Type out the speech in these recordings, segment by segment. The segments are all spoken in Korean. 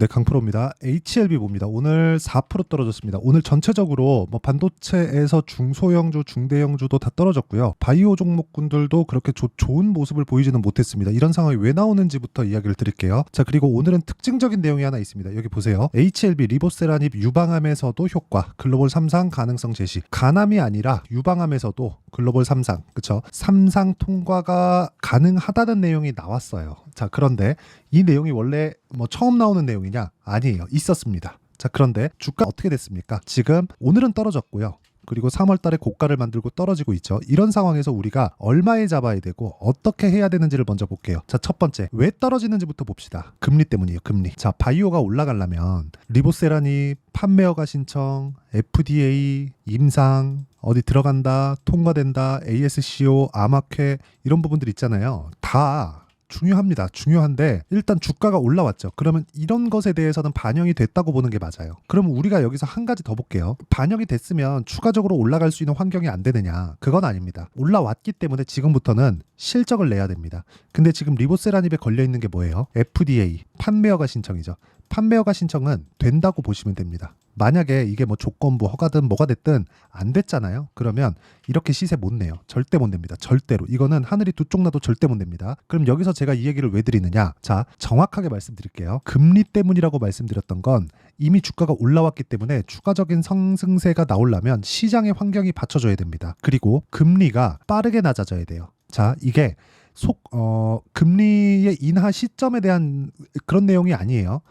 네, 강프로입니다. HLB 봅니다. 오늘 4% 떨어졌습니다. 오늘 전체적으로 뭐 반도체에서 중소형주, 중대형주도 다 떨어졌고요. 바이오 종목군들도 그렇게 좋은 모습을 보이지는 못했습니다. 이런 상황이 왜 나오는지부터 이야기를 드릴게요. 자, 그리고 오늘은 특징적인 내용이 하나 있습니다. 여기 보세요. HLB 리보세라닙 유방암에서도 효과, 글로벌 3상 가능성 제시. 간암이 아니라 유방암에서도 글로벌 3상, 그쵸? 3상 통과가 가능하다는 내용이 나왔어요. 자, 그런데 이 내용이 원래 뭐 처음 나오는 내용이냐? 아니에요. 있었습니다. 자, 그런데 주가 어떻게 됐습니까? 지금 오늘은 떨어졌고요. 그리고 3월 달에 고가를 만들고 떨어지고 있죠. 이런 상황에서 우리가 얼마에 잡아야 되고 어떻게 해야 되는지를 먼저 볼게요. 자, 첫 번째, 왜 떨어지는지부터 봅시다. 금리 때문이에요. 금리. 자, 바이오가 올라가려면 리보세라닙, 판매허가 신청, FDA, 임상, 어디 들어간다, 통과된다, ASCO, 암학회 이런 부분들 있잖아요. 다 중요합니다. 중요한데 일단 주가가 올라왔죠. 그러면 이런 것에 대해서는 반영이 됐다고 보는 게 맞아요. 그럼 우리가 여기서 한 가지 더 볼게요. 반영이 됐으면 추가적으로 올라갈 수 있는 환경이 안 되느냐? 그건 아닙니다. 올라왔기 때문에 지금부터는 실적을 내야 됩니다. 근데 지금 리보세라닙에 걸려있는 게 뭐예요? FDA, 판매허가 신청이죠. 판매허가 신청은 된다고 보시면 됩니다. 만약에 이게 뭐 조건부 허가든 뭐가 됐든 안 됐잖아요. 그러면 이렇게 시세 못 내요. 절대 못 냅니다. 절대로. 이거는 하늘이 두 쪽 나도 절대 못 냅니다. 그럼 여기서 제가 이 얘기를 왜 드리느냐? 자, 정확하게 말씀드릴게요. 금리 때문이라고 말씀드렸던 건 이미 주가가 올라왔기 때문에 추가적인 상승세가 나오려면 시장의 환경이 받쳐줘야 됩니다. 그리고 금리가 빠르게 낮아져야 돼요. 자, 이게 금리의 인하 시점에 대한 그런 내용이 아니에요.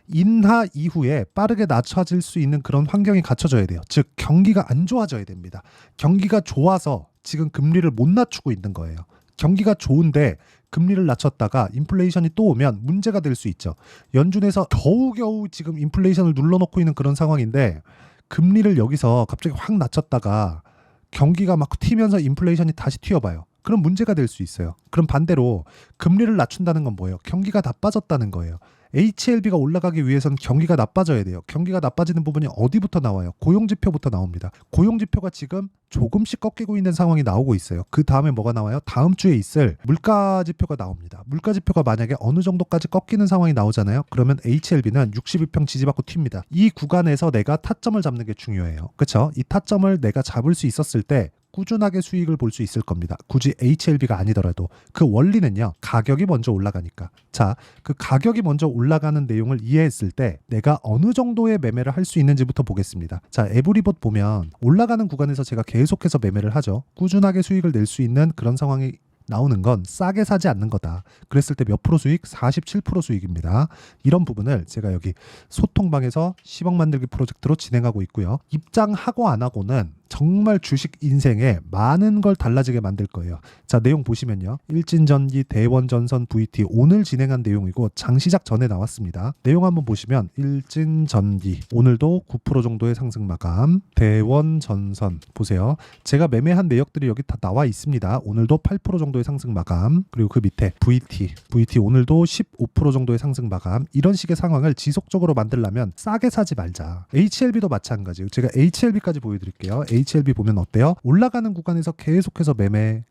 인하 이후에 빠르게 낮춰질 수 있는 그런 환경이 갖춰져야 돼요. 즉 경기가 안 좋아져야 됩니다. 경기가 좋아서 지금 금리를 못 낮추고 있는 거예요. 경기가 좋은데 금리를 낮췄다가 인플레이션이 또 오면 문제가 될 수 있죠. 연준에서 겨우겨우 지금 인플레이션을 눌러놓고 있는 그런 상황인데 금리를 여기서 갑자기 확 낮췄다가 경기가 막 튀면서 인플레이션이 다시 튀어봐요. 그럼 문제가 될 수 있어요. 그럼 반대로 금리를 낮춘다는 건 뭐예요? 경기가 나빠졌다는 거예요. HLB가 올라가기 위해서는 경기가 나빠져야 돼요. 경기가 나빠지는 부분이 어디부터 나와요? 고용지표부터 나옵니다. 고용지표가 지금 조금씩 꺾이고 있는 상황이 나오고 있어요. 그 다음에 뭐가 나와요? 다음 주에 있을 물가지표가 나옵니다. 물가지표가 만약에 어느 정도까지 꺾이는 상황이 나오잖아요. 그러면 HLB는 61평 지지받고 튑니다. 이 구간에서 내가 타점을 잡는 게 중요해요. 그렇죠? 이 타점을 내가 잡을 수 있었을 때 꾸준하게 수익을 볼 수 있을 겁니다. 굳이 HLB가 아니더라도 그 원리는요. 가격이 먼저 올라가니까. 자, 그 가격이 먼저 올라가는 내용을 이해했을 때 내가 어느 정도의 매매를 할 수 있는지부터 보겠습니다. 자, 에브리봇 보면 올라가는 구간에서 제가 계속해서 매매를 하죠. 꾸준하게 수익을 낼 수 있는 그런 상황이 나오는 건 싸게 사지 않는 거다. 그랬을 때 몇 프로 수익? 47% 수익입니다. 이런 부분을 제가 여기 소통방에서 10억 만들기 프로젝트로 진행하고 있고요. 입장하고 안 하고는 정말 주식 인생에 많은 걸 달라지게 만들 거예요. 자, 내용 보시면요. 일진전기, 대원전선, VT 오늘 진행한 내용이고 장시작 전에 나왔습니다. 내용 한번 보시면 일진전기 오늘도 9% 정도의 상승 마감, 대원전선 보세요. 제가 매매한 내역들이 여기 다 나와 있습니다. 오늘도 8% 정도의 상승 마감, 그리고 그 밑에 VT 오늘도 15% 정도의 상승 마감. 이런 식의 상황을 지속적으로 만들려면 싸게 사지 말자. HLB도 마찬가지예요. 제가 HLB까지 보여드릴게요. HLB 보면 어때요? 올라가는 구간에서 계속해서 매매,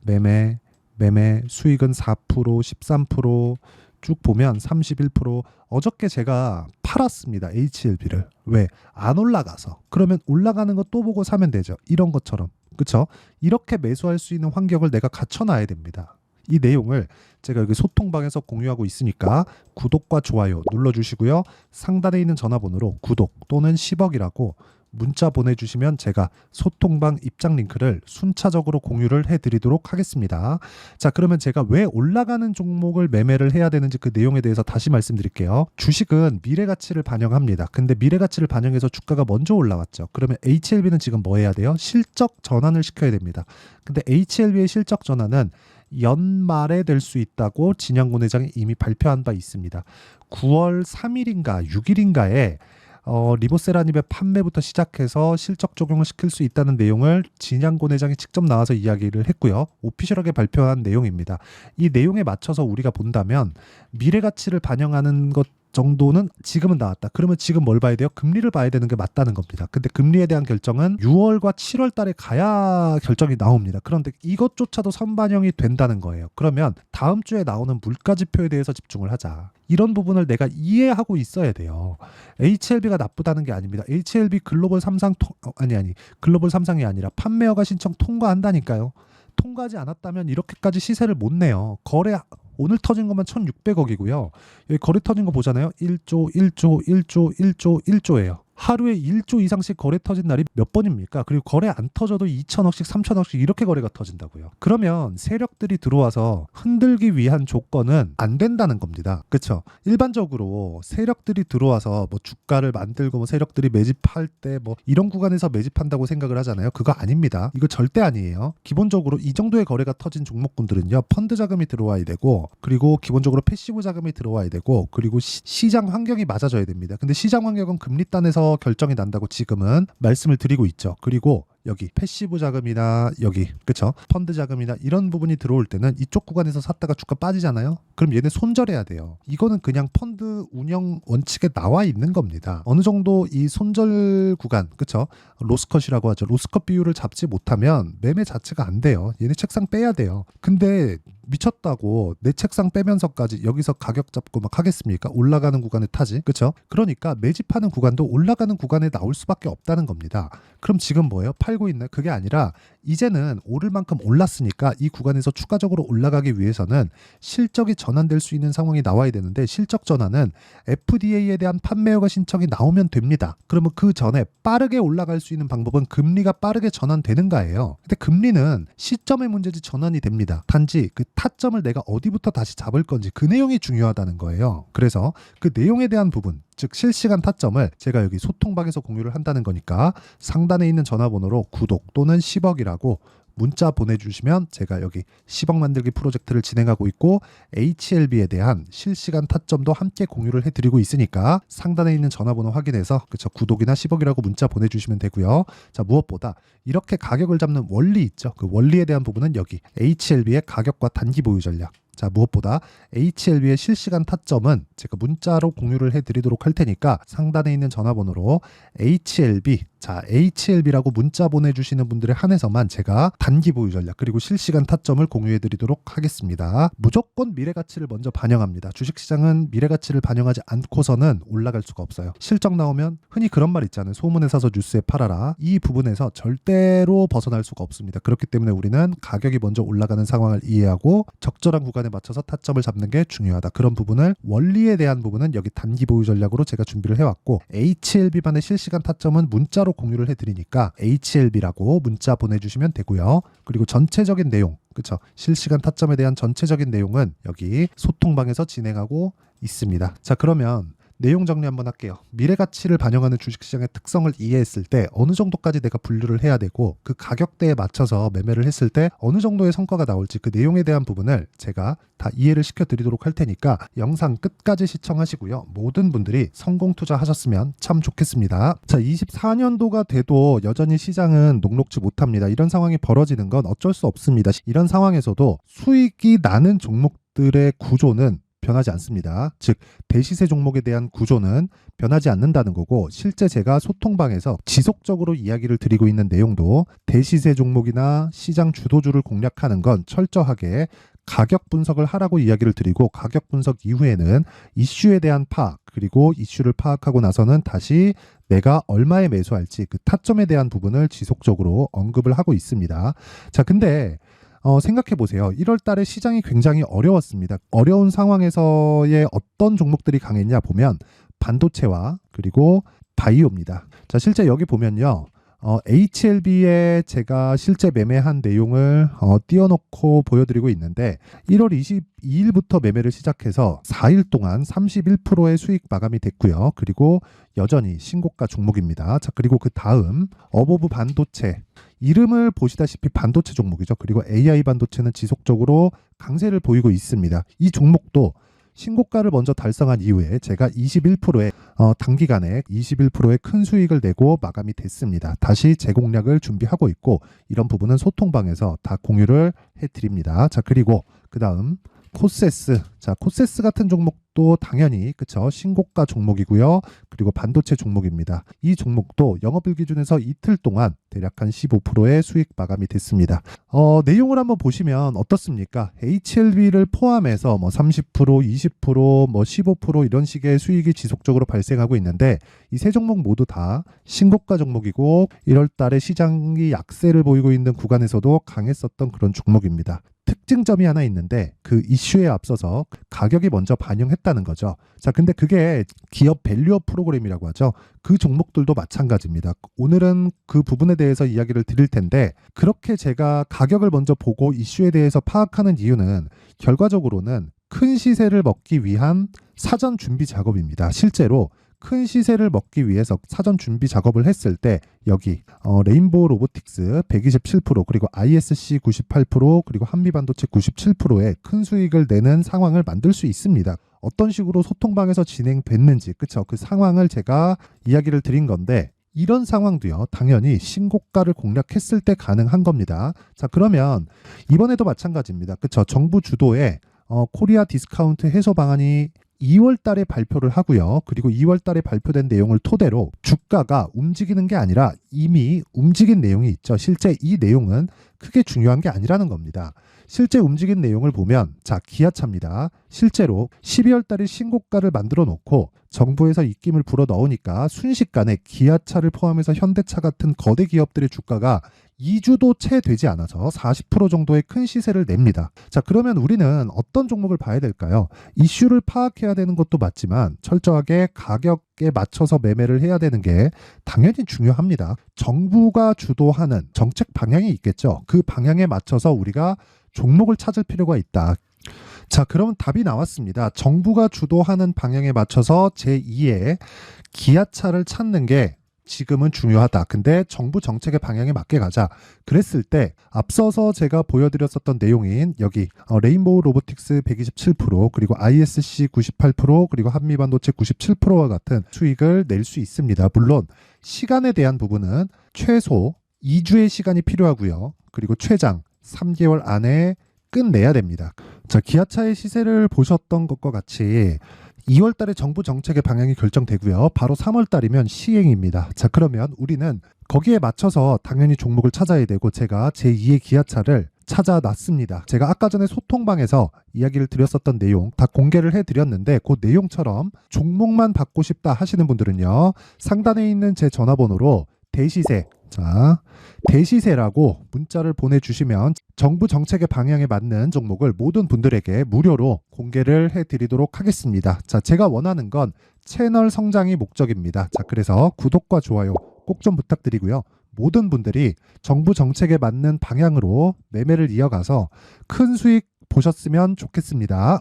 수익은 4%, 13%, 쭉 보면 31%. 어저께 제가 팔았습니다. HLB를. 왜? 안 올라가서. 그러면 올라가는 거 또 보고 사면 되죠. 이런 것처럼. 그쵸? 이렇게 매수할 수 있는 환경을 내가 갖춰놔야 됩니다. 이 내용을 제가 여기 소통방에서 공유하고 있으니까 구독과 좋아요 눌러주시고요. 상단에 있는 전화번호로 구독 또는 10억이라고 문자 보내주시면 제가 소통방 입장 링크를 순차적으로 공유를 해드리도록 하겠습니다. 자, 그러면 제가 왜 올라가는 종목을 매매를 해야 되는지 그 내용에 대해서 다시 말씀드릴게요. 주식은 미래가치를 반영합니다. 근데 미래가치를 반영해서 주가가 먼저 올라왔죠. 그러면 HLB는 지금 뭐 해야 돼요? 실적 전환을 시켜야 됩니다. 근데 HLB의 실적 전환은 연말에 될 수 있다고 진양곤 회장이 이미 발표한 바 있습니다. 9월 3일인가 6일인가에 리보세라닙의 판매부터 시작해서 실적 적용을 시킬 수 있다는 내용을 진양곤 회장이 직접 나와서 이야기를 했고요. 오피셜하게 발표한 내용입니다. 이 내용에 맞춰서 우리가 본다면 미래가치를 반영하는 것 정도는 지금은 나왔다. 그러면 지금 뭘 봐야 돼요? 금리를 봐야 되는 게 맞다는 겁니다. 근데 금리에 대한 결정은 6월과 7월 달에 가야 결정이 나옵니다. 그런데 이것조차도 선반영이 된다는 거예요. 그러면 다음 주에 나오는 물가 지표에 대해서 집중을 하자. 이런 부분을 내가 이해하고 있어야 돼요. HLB가 나쁘다는 게 아닙니다. HLB 글로벌 3상 글로벌 3상이 아니라 판매 허가 신청 통과한다니까요. 통과하지 않았다면 이렇게까지 시세를 못 내요. 거래 오늘 터진 것만 1,600억이고요. 여기 거래 터진 거 보잖아요. 1조, 1조, 1조, 1조, 1조예요. 하루에 1조 이상씩 거래 터진 날이 몇 번입니까? 그리고 거래 안 터져도 2천억씩, 3천억씩 이렇게 거래가 터진다고요. 그러면 세력들이 들어와서 흔들기 위한 조건은 안 된다는 겁니다. 그렇죠? 일반적으로 세력들이 들어와서 뭐 주가를 만들고 뭐 세력들이 매집할 때 뭐 이런 구간에서 매집한다고 생각을 하잖아요. 그거 아닙니다. 이거 절대 아니에요. 기본적으로 이 정도의 거래가 터진 종목군들은요. 펀드 자금이 들어와야 되고 그리고 기본적으로 패시브 자금이 들어와야 되고 그리고 시장 환경이 맞아져야 됩니다. 근데 시장 환경은 금리단에서 결정이 난다고 지금은 말씀을 드리고 있죠. 그리고 여기 패시브 자금이나 여기 그쵸 펀드 자금이나 이런 부분이 들어올 때는 이쪽 구간에서 샀다가 주가 빠지잖아요. 그럼 얘네 손절해야 돼요. 이거는 그냥 펀드 운영 원칙에 나와 있는 겁니다. 어느 정도 이 손절 구간 그쵸 로스컷이라고 하죠. 로스컷 비율을 잡지 못하면 매매 자체가 안 돼요. 얘네 책상 빼야 돼요. 근데 미쳤다고 내 책상 빼면서까지 여기서 가격 잡고 막 하겠습니까? 올라가는 구간에 타지 그쵸? 그러니까 매집하는 구간도 올라가는 구간에 나올 수밖에 없다는 겁니다. 그럼 지금 뭐예요? 팔고 있네? 그게 아니라 이제는 오를 만큼 올랐으니까 이 구간에서 추가적으로 올라가기 위해서는 실적이 전환될 수 있는 상황이 나와야 되는데 실적 전환은 FDA에 대한 판매 허가 신청이 나오면 됩니다. 그러면 그 전에 빠르게 올라갈 수 있는 방법은 금리가 빠르게 전환되는가예요. 근데 금리는 시점의 문제지 전환이 됩니다. 단지 그 타점을 내가 어디부터 다시 잡을 건지 그 내용이 중요하다는 거예요. 그래서 그 내용에 대한 부분 즉 실시간 타점을 제가 여기 소통방에서 공유를 한다는 거니까 상단에 있는 전화번호로 구독 또는 10억이라고 문자 보내주시면 제가 여기 10억 만들기 프로젝트를 진행하고 있고 HLB에 대한 실시간 타점도 함께 공유를 해드리고 있으니까 상단에 있는 전화번호 확인해서 그쵸 구독이나 10억이라고 문자 보내주시면 되고요. 자 무엇보다 이렇게 가격을 잡는 원리 있죠. 그 원리에 대한 부분은 여기 HLB의 가격과 단기 보유 전략 자 무엇보다 HLB의 실시간 타점은 제가 문자로 공유를 해드리도록 할 테니까 상단에 있는 전화번호로 HLB 자 HLB라고 문자 보내주시는 분들에 한해서만 제가 단기 보유 전략 그리고 실시간 타점을 공유해드리도록 하겠습니다. 무조건 미래가치를 먼저 반영합니다. 주식시장은 미래가치를 반영하지 않고서는 올라갈 수가 없어요. 실적 나오면 흔히 그런 말 있잖아요. 소문에 사서 뉴스에 팔아라. 이 부분에서 절대로 벗어날 수가 없습니다. 그렇기 때문에 우리는 가격이 먼저 올라가는 상황을 이해하고 적절한 구간에 맞춰서 타점을 잡는 게 중요하다. 그런 부분을 원리에 대한 부분은 여기 단기 보유 전략으로 제가 준비를 해왔고 HLB만의 실시간 타점은 문자로 공유를 해드리니까 HLB라고 문자 보내주시면 되고요. 그리고 전체적인 내용 그쵸 실시간 타점에 대한 전체적인 내용은 여기 소통방에서 진행하고 있습니다. 자 그러면 내용 정리 한번 할게요. 미래가치를 반영하는 주식시장의 특성을 이해했을 때 어느 정도까지 내가 분류를 해야 되고 그 가격대에 맞춰서 매매를 했을 때 어느 정도의 성과가 나올지 그 내용에 대한 부분을 제가 다 이해를 시켜드리도록 할 테니까 영상 끝까지 시청하시고요. 모든 분들이 성공 투자하셨으면 참 좋겠습니다. 자 24년도가 돼도 여전히 시장은 녹록지 못합니다. 이런 상황이 벌어지는 건 어쩔 수 없습니다. 이런 상황에서도 수익이 나는 종목들의 구조는 변하지 않습니다. 즉 대시세 종목에 대한 구조는 변하지 않는다는 거고 실제 제가 소통방에서 지속적으로 이야기를 드리고 있는 내용도 대시세 종목이나 시장 주도주를 공략하는 건 철저하게 가격 분석을 하라고 이야기를 드리고 가격 분석 이후에는 이슈에 대한 파악 그리고 이슈를 파악하고 나서는 다시 내가 얼마에 매수할지 그 타점에 대한 부분을 지속적으로 언급을 하고 있습니다. 자 근데 생각해 보세요. 1월 달에 시장이 굉장히 어려웠습니다. 어려운 상황에서의 어떤 종목들이 강했냐 보면 반도체와 그리고 바이오입니다. 자, 실제 여기 보면요. HLB에 제가 실제 매매한 내용을 띄워놓고 보여드리고 있는데 1월 22일부터 매매를 시작해서 4일 동안 31%의 수익 마감이 됐고요. 그리고 여전히 신고가 종목입니다. 자 그리고 그 다음 어보브 반도체 이름을 보시다시피 반도체 종목이죠. 그리고 AI 반도체는 지속적으로 강세를 보이고 있습니다. 이 종목도 신고가를 먼저 달성한 이후에 제가 21%의 단기간에 21%의 큰 수익을 내고 마감이 됐습니다. 다시 재공략을 준비하고 있고 이런 부분은 소통방에서 다 공유를 해드립니다. 자 그리고 그 다음 코세스 자 코세스 같은 종목 종목도 당연히 그쵸 신고가 종목이고요. 그리고 반도체 종목입니다. 이 종목도 영업일 기준에서 이틀 동안 대략 한 15%의 수익 마감이 됐습니다. 내용을 한번 보시면 어떻습니까? HLB를 포함해서 뭐 30%, 20%, 뭐 15% 이런 식의 수익이 지속적으로 발생하고 있는데 이 세 종목 모두 다 신고가 종목이고 1월 달에 시장이 약세를 보이고 있는 구간에서도 강했었던 그런 종목입니다. 특징점이 하나 있는데 그 이슈에 앞서서 가격이 먼저 반영했다는 거죠. 자, 근데 그게 기업 밸류업 프로그램이라고 하죠. 그 종목들도 마찬가지입니다. 오늘은 그 부분에 대해서 이야기를 드릴 텐데 그렇게 제가 가격을 먼저 보고 이슈에 대해서 파악하는 이유는 결과적으로는 큰 시세를 먹기 위한 사전 준비 작업입니다. 실제로 큰 시세를 먹기 위해서 사전 준비 작업을 했을 때 여기 레인보우 로보틱스 127% 그리고 ISC 98% 그리고 한미반도체 97%의 큰 수익을 내는 상황을 만들 수 있습니다. 어떤 식으로 소통방에서 진행됐는지 그쵸? 그 상황을 제가 이야기를 드린 건데 이런 상황도요 당연히 신고가를 공략했을 때 가능한 겁니다. 자, 그러면 이번에도 마찬가지입니다. 그쵸? 정부 주도의 코리아 디스카운트 해소 방안이 2월 달에 발표를 하고요. 그리고 2월 달에 발표된 내용을 토대로 주가가 움직이는 게 아니라 이미 움직인 내용이 있죠. 실제 이 내용은 크게 중요한 게 아니라는 겁니다. 실제 움직인 내용을 보면 자, 기아차입니다. 실제로 12월 달에 신고가를 만들어 놓고 정부에서 입김을 불어 넣으니까 순식간에 기아차를 포함해서 현대차 같은 거대 기업들의 주가가 2주도 채 되지 않아서 40% 정도의 큰 시세를 냅니다. 자, 그러면 우리는 어떤 종목을 봐야 될까요? 이슈를 파악해야 되는 것도 맞지만 철저하게 가격에 맞춰서 매매를 해야 되는 게 당연히 중요합니다. 정부가 주도하는 정책 방향이 있겠죠. 그 방향에 맞춰서 우리가 종목을 찾을 필요가 있다. 자, 그러면 답이 나왔습니다. 정부가 주도하는 방향에 맞춰서 제2의 기아차를 찾는 게 지금은 중요하다. 근데 정부 정책의 방향에 맞게 가자. 그랬을 때 앞서서 제가 보여드렸었던 내용인 여기 레인보우 로보틱스 127% 그리고 ISC 98% 그리고 한미반도체 97%와 같은 수익을 낼 수 있습니다. 물론 시간에 대한 부분은 최소 2주의 시간이 필요하고요. 그리고 최장 3개월 안에 끝내야 됩니다. 자, 기아차의 시세를 보셨던 것과 같이 2월 달에 정부 정책의 방향이 결정되고요. 바로 3월 달이면 시행입니다. 자, 그러면 우리는 거기에 맞춰서 당연히 종목을 찾아야 되고 제가 제2의 기아차를 찾아놨습니다. 제가 아까 전에 소통방에서 이야기를 드렸었던 내용 다 공개를 해드렸는데 그 내용처럼 종목만 받고 싶다 하시는 분들은요. 상단에 있는 제 전화번호로 대시세, 자, 대시세라고 문자를 보내주시면 정부 정책의 방향에 맞는 종목을 모든 분들에게 무료로 공개를 해드리도록 하겠습니다. 자, 제가 원하는 건 채널 성장이 목적입니다. 자, 그래서 구독과 좋아요 꼭 좀 부탁드리고요. 모든 분들이 정부 정책에 맞는 방향으로 매매를 이어가서 큰 수익 보셨으면 좋겠습니다.